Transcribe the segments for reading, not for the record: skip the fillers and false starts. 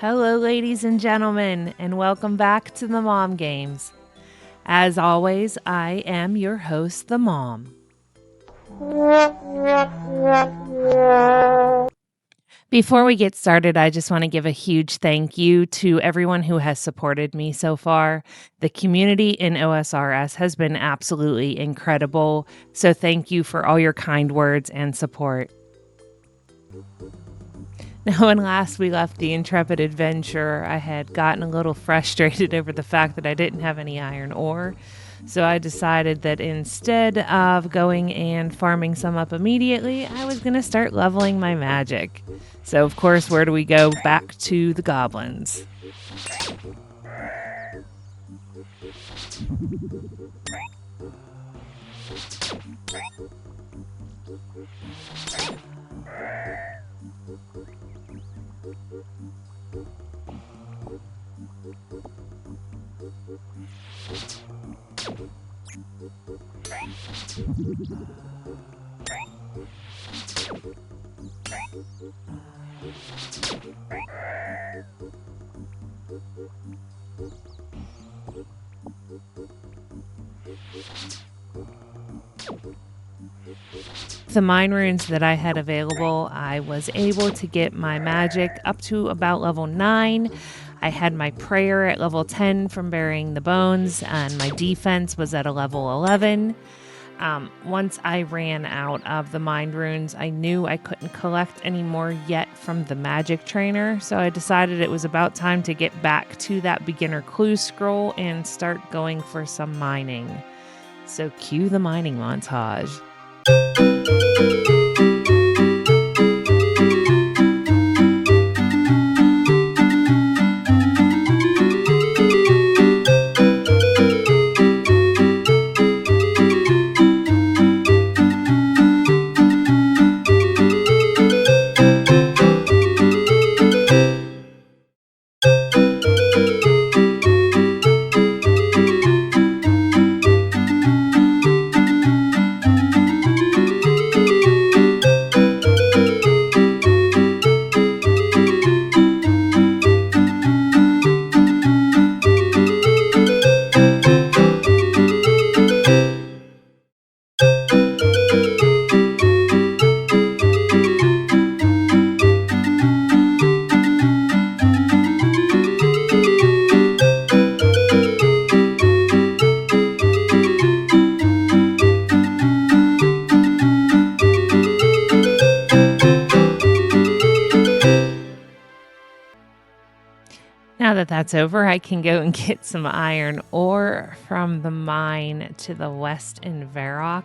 Hello, ladies and gentlemen, and welcome back to the Mom Games. As always, I am your host, the Mom. Before we get started, I just want to give a huge thank you to everyone who has supported me so far. The community in OSRS has been absolutely incredible, so thank you for all your kind words and support. Now, when last we left the intrepid adventurer, I had gotten a little frustrated over the fact that I didn't have any iron ore. So I decided that instead of going and farming some up immediately, I was going to start leveling my magic. So, of course, where do we go? Back to the goblins. The mine runes that I had available, I was able to get my magic up to about level 9. I had my prayer at level 10 from burying the bones, and my defense was at a level 11. Once I ran out of the mind runes, I knew I couldn't collect any more yet from the magic trainer, so I decided it was about time to get back to that beginner clue scroll and start going for some mining. So cue the mining montage. Now that that's over, I can go and get some iron ore from the mine to the west in Varrock.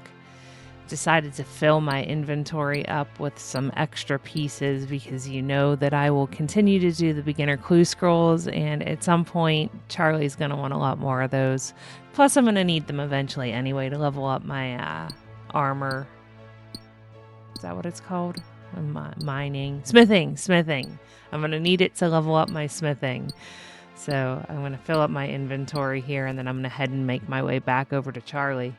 Decided to fill my inventory up with some extra pieces because you know that I will continue to do the beginner clue scrolls, and at some point Charlie's going to want a lot more of those. Plus I'm going to need them eventually anyway to level up my armor. Is that what it's called? Smithing. I'm going to need it to level up my smithing. So I'm going to fill up my inventory here, and then I'm going to head and make my way back over to Charlie.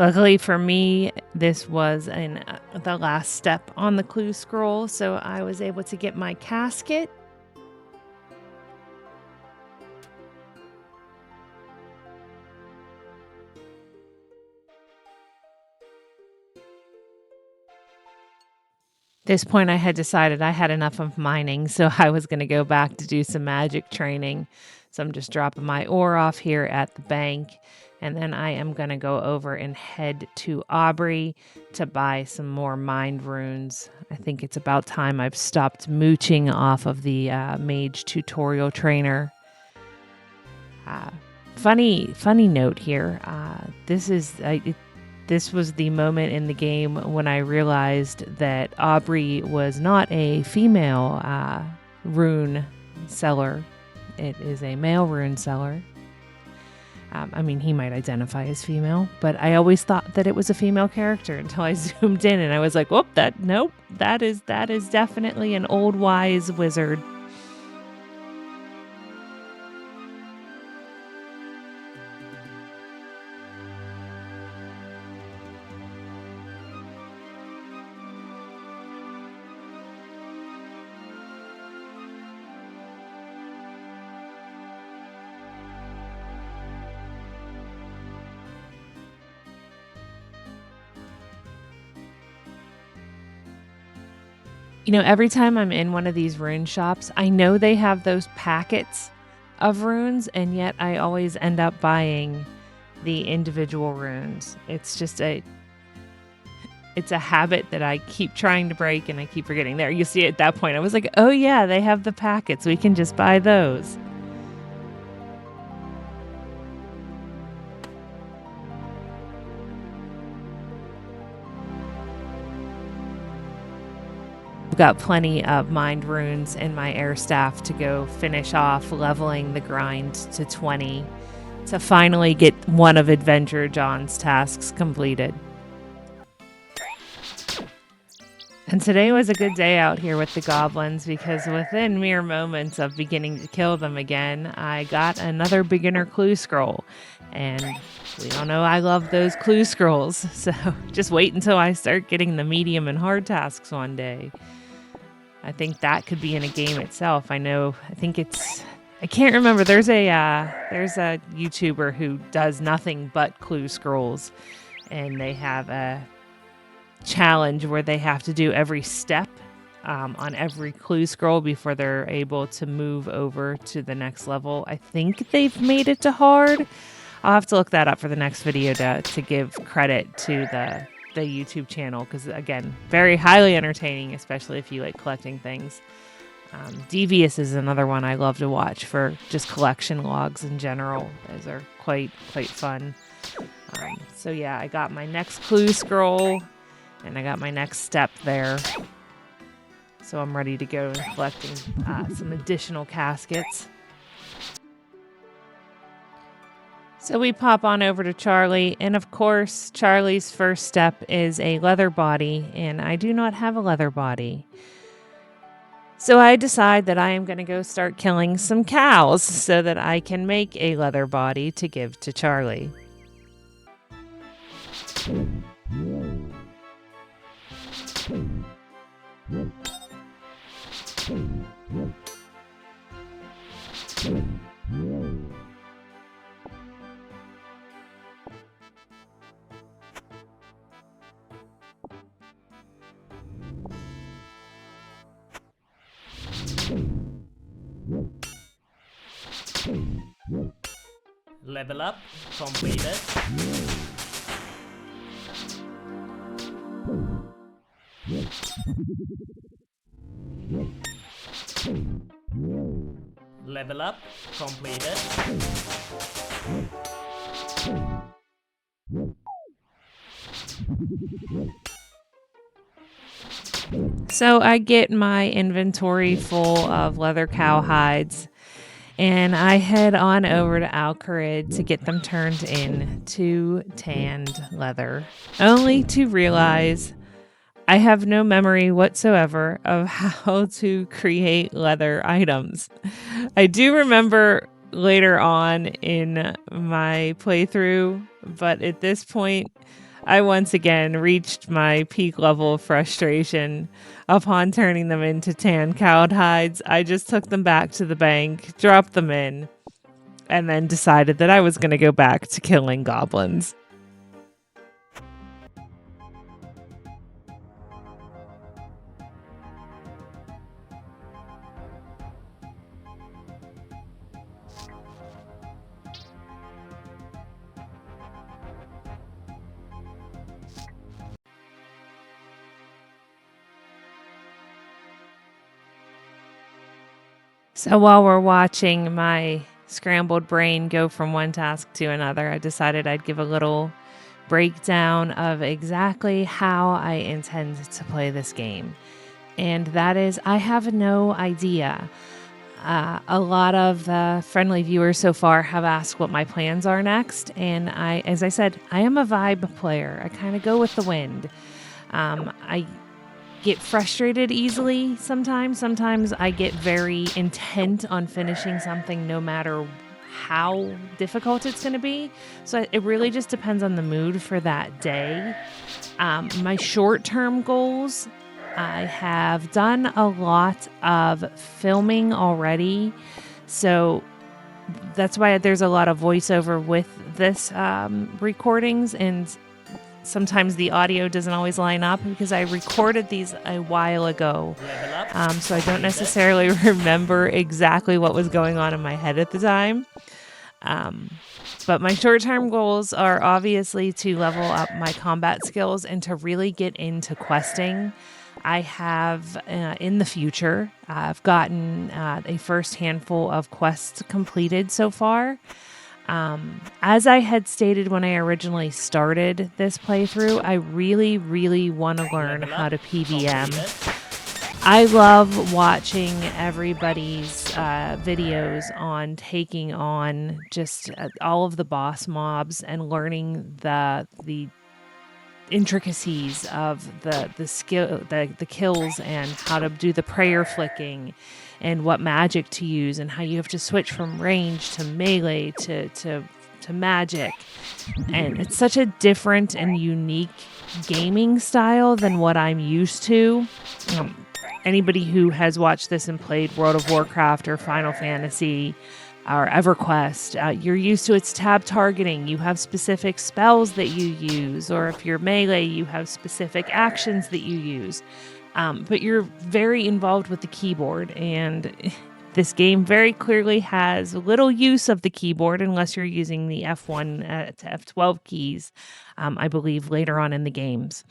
Luckily for me, this was in the last step on the clue scroll, so I was able to get my casket. At this point, I had decided I had enough of mining, so I was going to go back to do some magic training. So I'm just dropping my ore off here at the bank. And then I am going to go over and head to Aubrey to buy some more mind runes. I think it's about time I've stopped mooching off of the mage tutorial trainer. Funny note here. This was the moment in the game when I realized that Aubrey was not a female rune seller. It is a male rune seller. I mean, he might identify as female, but I always thought that it was a female character until I zoomed in and I was like, nope, that is definitely an old wise wizard. Every time I'm in one of these rune shops, I know they have those packets of runes, and yet I always end up buying the individual runes. It's a habit that I keep trying to break, and I keep forgetting. There, you see, at that point, I was like, oh yeah, they have the packets. We can just buy those. Got plenty of mind runes in my air staff to go finish off leveling the grind to 20 to finally get one of Adventure John's tasks completed. And today was a good day out here with the goblins because within mere moments of beginning to kill them again, I got another beginner clue scroll. And we all know I love those clue scrolls, so just wait until I start getting the medium and hard tasks one day. I think that could be in a game itself. I can't remember. There's a YouTuber who does nothing but clue scrolls, and they have a challenge where they have to do every step on every clue scroll before they're able to move over to the next level. I think they've made it to hard. I'll have to look that up for the next video to give credit to the YouTube channel, because again, very highly entertaining, especially if you like collecting things. Devious is another one I love to watch for just collection logs in general. Those are quite fun. So yeah, I got my next clue scroll and I got my next step there, so I'm ready to go and collecting some additional caskets. So we pop on over to Charlie, and of course, Charlie's first step is a leather body, and I do not have a leather body. So I decide that I am going to go start killing some cows so that I can make a leather body to give to Charlie. Level up completed. Level up completed. So I get my inventory full of leather cow hides, and I head on over to Alcarid to get them turned into tanned leather, only to realize I have no memory whatsoever of how to create leather items. I do remember later on in my playthrough, but at this point, I once again reached my peak level of frustration upon turning them into tan cowed hides. I just took them back to the bank, dropped them in, and then decided that I was going to go back to killing goblins. So while we're watching my scrambled brain go from one task to another, I decided I'd give a little breakdown of exactly how I intend to play this game. And that is, I have no idea. A lot of friendly viewers so far have asked what my plans are next. And as I said, I am a vibe player. I kind of go with the wind. I get frustrated easily sometimes. Sometimes I get very intent on finishing something no matter how difficult it's going to be. So it really just depends on the mood for that day. My short term goals, I have done a lot of filming already. So that's why there's a lot of voiceover with this recordings, and sometimes the audio doesn't always line up because I recorded these a while ago. Level up. So I don't Completed. necessarily remember exactly what was going on in my head at the time. But my short-term goals are obviously to level up my combat skills and to really get into questing. I have, in the future, I've gotten a first handful of quests completed so far. As I had stated when I originally started this playthrough, I really, really want to learn Level how up. to PVM. Completed. I love watching everybody's videos on taking on just all of the boss mobs and learning the intricacies of the skill, the kills, and how to do the prayer flicking, and what magic to use, and how you have to switch from range to melee to magic. And it's such a different and unique gaming style than what I'm used to. Anybody who has watched this and played World of Warcraft or Final Fantasy or EverQuest, you're used to its tab targeting. You have specific spells that you use, or if you're melee, you have specific actions that you use. But you're very involved with the keyboard, and this game very clearly has little use of the keyboard unless you're using the F1 to F12 keys, I believe, later on in the games.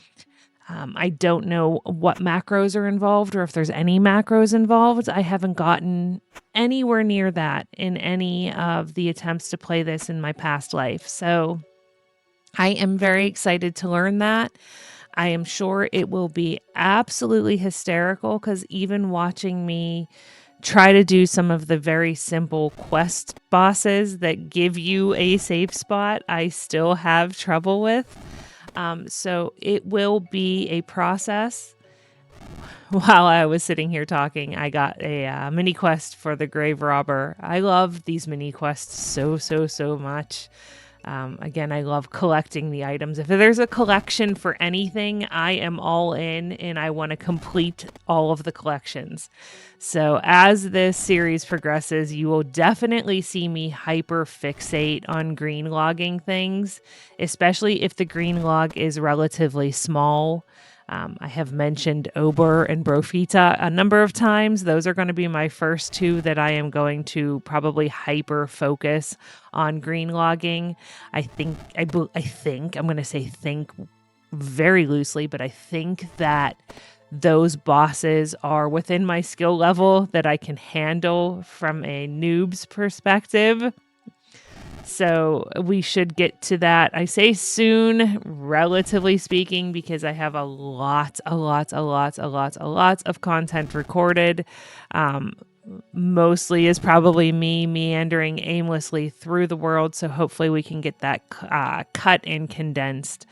I don't know what macros are involved or if there's any macros involved. I haven't gotten anywhere near that in any of the attempts to play this in my past life. So I am very excited to learn that. I am sure it will be absolutely hysterical because even watching me try to do some of the very simple quest bosses that give you a safe spot, I still have trouble with. So it will be a process. While I was sitting here talking, I got a mini quest for the Grave Robber. I love these mini quests so much. Again, I love collecting the items. If there's a collection for anything, I am all in and I want to complete all of the collections. So as this series progresses, you will definitely see me hyper fixate on green logging things, especially if the green log is relatively small. I have mentioned Ober and Brofita a number of times. Those are going to be my first two that I am going to probably hyper focus on green logging. I think I'm going to say think very loosely, but I think that those bosses are within my skill level that I can handle from a noob's perspective. So we should get to that. I say soon, relatively speaking, because I have a lot of content recorded. Mostly is probably me meandering aimlessly through the world. So hopefully we can get that cut and condensed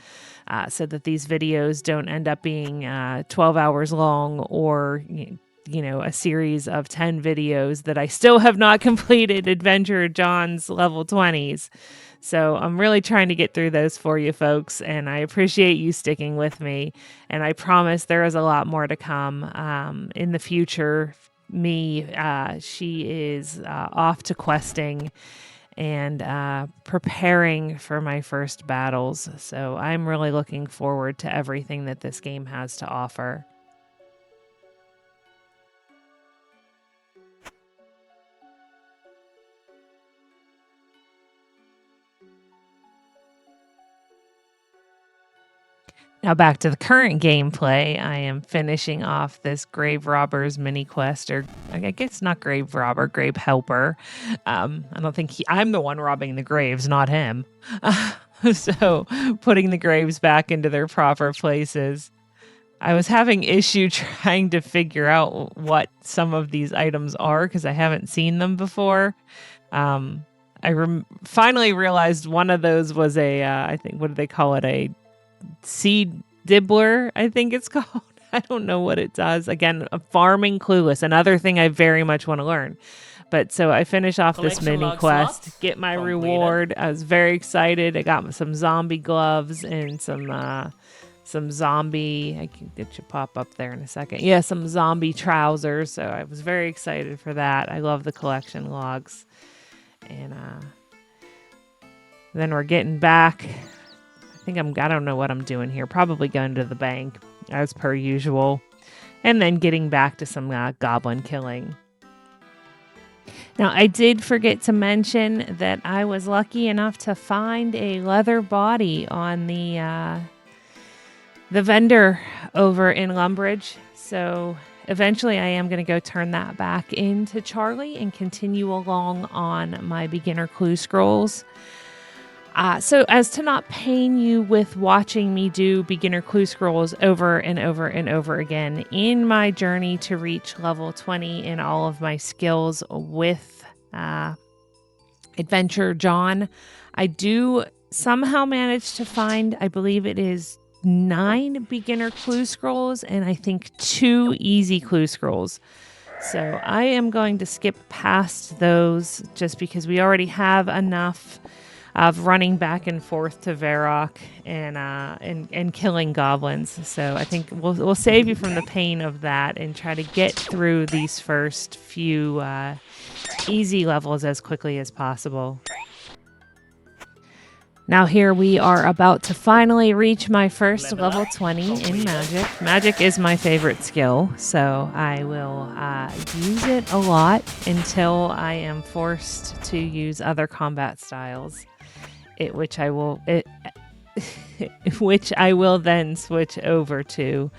so that these videos don't end up being 12 hours long or a series of 10 videos that I still have not completed Adventure John's level 20s. So I'm really trying to get through those for you folks, and I appreciate you sticking with me. And I promise there is a lot more to come in the future. She is off to questing and preparing for my first battles. So I'm really looking forward to everything that this game has to offer. Now back to the current gameplay, I am finishing off this Grave Robber's mini quest, or I guess not Grave Robber, Grave Helper. I don't think I'm the one robbing the graves, not him. So putting the graves back into their proper places. I was having issue trying to figure out what some of these items are because I haven't seen them before. I finally realized one of those was I think, what do they call it? A seed dibbler, I think it's called. I don't know what it does. Again, a farming clueless, another thing I very much want to learn. But so I finish off this Collection mini log quest, slots get my completed. reward. I was very excited. I got some zombie gloves and some zombie, I can get you pop up there in a second. Yeah, some zombie trousers. So I was very excited for that. I love the collection logs. And then we're getting back. I don't know what I'm doing here. Probably going to the bank as per usual. And then getting back to some goblin killing. Now, I did forget to mention that I was lucky enough to find a leather body on the vendor over in Lumbridge. So eventually I am going to go turn that back into Charlie and continue along on my beginner clue scrolls. So as to not pain you with watching me do beginner clue scrolls over and over and over again in my journey to reach level 20 in all of my skills with Adventure John, I do somehow manage to find, I believe it is 9 beginner clue scrolls and I think 2 easy clue scrolls. So I am going to skip past those just because we already have enough of running back and forth to Varrock and killing goblins. So I think we'll save you from the pain of that and try to get through these first few easy levels as quickly as possible. Now here we are about to finally reach my first level 20 in Magic. Magic is my favorite skill, so I will use it a lot until I am forced to use other combat styles. Which I will then switch over to.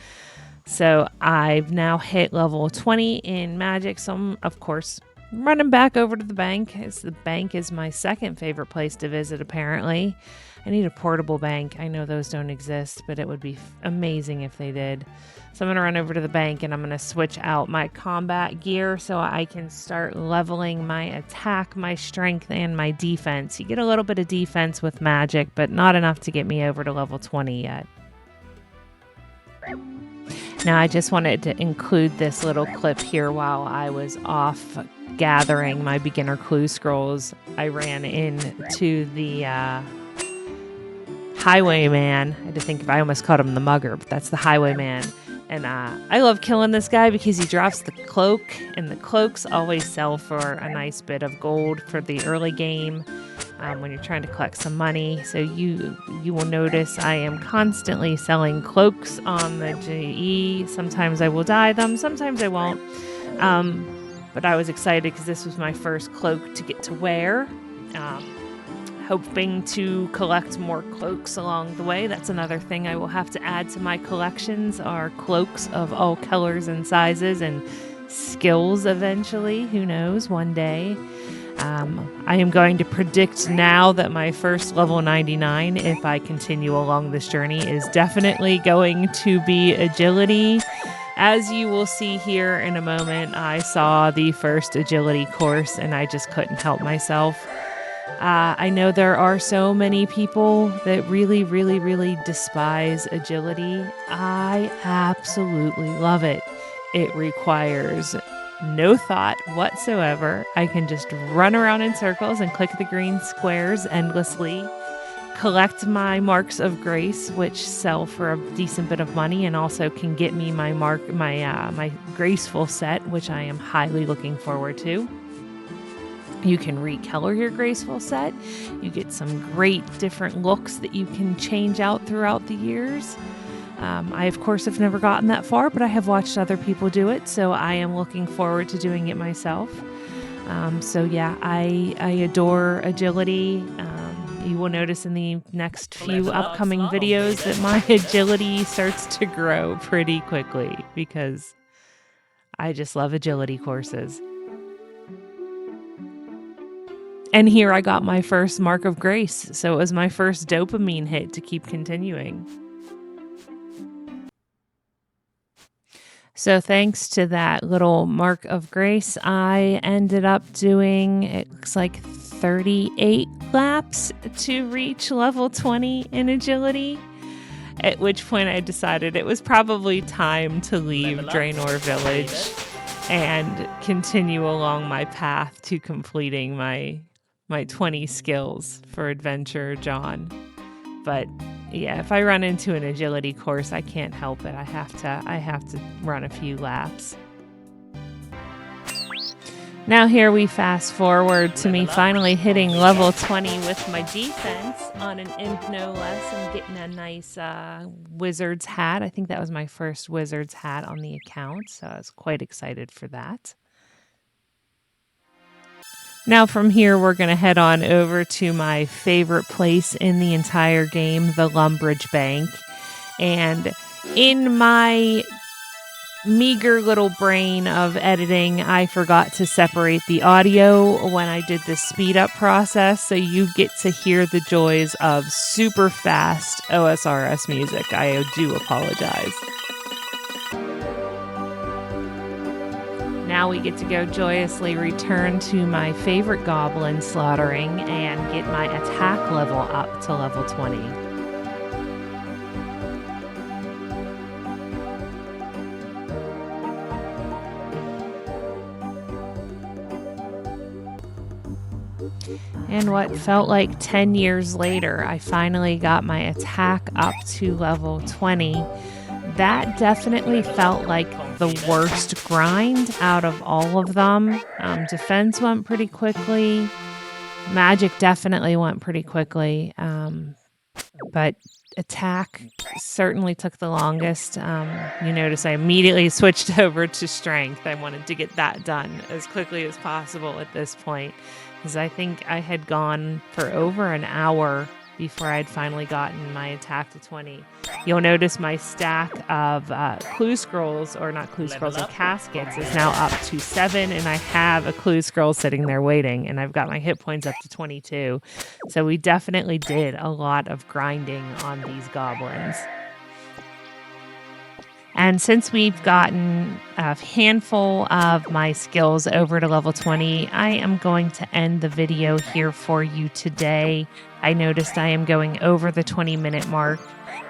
So I've now hit level 20 in Magic. So I'm, of course, running back over to the bank, as the bank is my second favorite place to visit, apparently. I need a portable bank. I know those don't exist, but it would be amazing if they did. So I'm going to run over to the bank and I'm going to switch out my combat gear so I can start leveling my attack, my strength, and my defense. You get a little bit of defense with Magic, but not enough to get me over to level 20 yet. Now, I just wanted to include this little clip here while I was off gathering my beginner clue scrolls. I ran into the highwayman. I had to think if I almost called him the mugger, but that's the highwayman. And I love killing this guy because he drops the cloak, and the cloaks always sell for a nice bit of gold for the early game when you're trying to collect some money. So you will notice I am constantly selling cloaks on the GE. Sometimes I will dye them, sometimes I won't. But I was excited because this was my first cloak to get to wear. Hoping to collect more cloaks along the way. That's another thing I will have to add to my collections are cloaks of all colors and sizes and skills eventually. Who knows, one day. I am going to predict now that my first level 99, if I continue along this journey, is definitely going to be agility. As you will see here in a moment, I saw the first agility course and I just couldn't help myself. I know there are so many people that really, really, really despise agility. I absolutely love it. It requires no thought whatsoever. I can just run around in circles and click the green squares endlessly, collect my marks of grace, which sell for a decent bit of money and also can get me my my graceful set, which I am highly looking forward to. You can recolor your graceful set. You get some great different looks that you can change out throughout the years. I, of course, have never gotten that far, but I have watched other people do it, so I am looking forward to doing it myself. So yeah, I adore agility. You will notice in the next few Level up, upcoming slalom videos that completed. my agility starts to grow pretty quickly because I just love agility courses. And here I got my first mark of grace, so it was my first dopamine hit to keep continuing. So thanks to that little mark of grace, I ended up doing, it looks like 38 laps to reach level 20 in agility. At which point I decided it was probably time to leave Level up, Draenor Village completed. and continue along my path to completing my 20 skills for Adventure John. But yeah, if I run into an agility course, I can't help it. I have to run a few laps. Now here we fast forward to me Level up, finally hitting completed. level 20 with my defense on an imp no less and getting a nice wizard's hat. I think that was my first wizard's hat on the account, so I was quite excited for that. Now from here, we're going to head on over to my favorite place in the entire game, the Lumbridge Bank. And in my meager little brain of editing, I forgot to separate the audio when I did the speed up process, so you get to hear the joys of super fast OSRS music. I do apologize. Now we get to go joyously return to my favorite goblin slaughtering and get my attack level up to level 20. And what felt like 10 years later, I finally got my attack up to level 20. That definitely felt like the worst grind out of all of them. Defense went pretty quickly. Magic definitely went pretty quickly. But attack certainly took the longest. You notice I immediately switched over to strength. I wanted to get that done as quickly as possible at this point, because I think I had gone for over an hour before I'd finally gotten my attack to 20. You'll notice my stack of clue scrolls, or not clue scrolls, of caskets is now up to 7, and I have a clue scroll sitting there waiting, and I've got my hit points up to 22. So we definitely did a lot of grinding on these goblins. And since we've gotten a handful of my skills over to level 20, I am going to end the video here for you today. I noticed I am going over the 20-minute mark.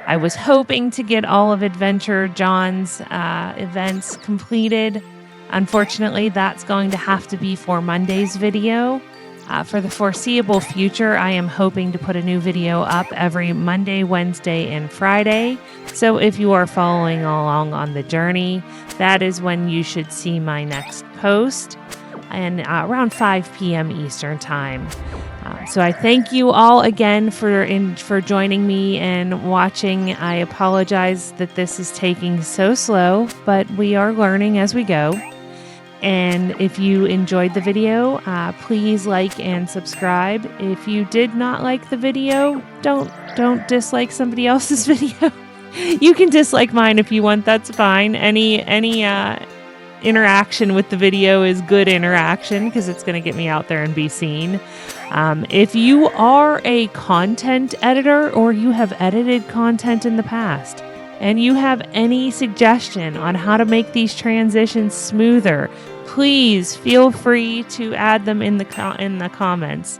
I was hoping to get all of Adventure John's events completed. Unfortunately, that's going to have to be for Monday's video. For the foreseeable future, I am hoping to put a new video up every Monday, Wednesday, and Friday. So if you are following along on the journey, that is when you should see my next post, and around 5 p.m. Eastern Time. So I thank you all again for joining me and watching. I apologize that this is taking so slow, but we are learning as we go. And if you enjoyed the video, please like and subscribe. If you did not like the video, don't dislike somebody else's video. You can dislike mine if you want. That's fine. Any interaction with the video is good interaction because it's going to get me out there and be seen. If you are a content editor or you have edited content in the past and you have any suggestion on how to make these transitions smoother, please feel free to add them in the comments.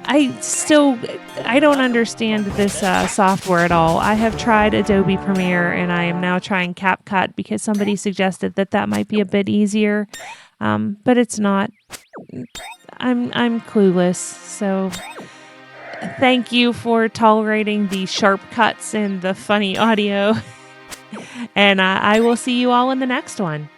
I don't understand this software at all. I have tried Adobe Premiere and I am now trying CapCut because somebody suggested that might be a bit easier, but it's not. I'm clueless. So thank you for tolerating the sharp cuts and the funny audio, and I will see you all in the next one.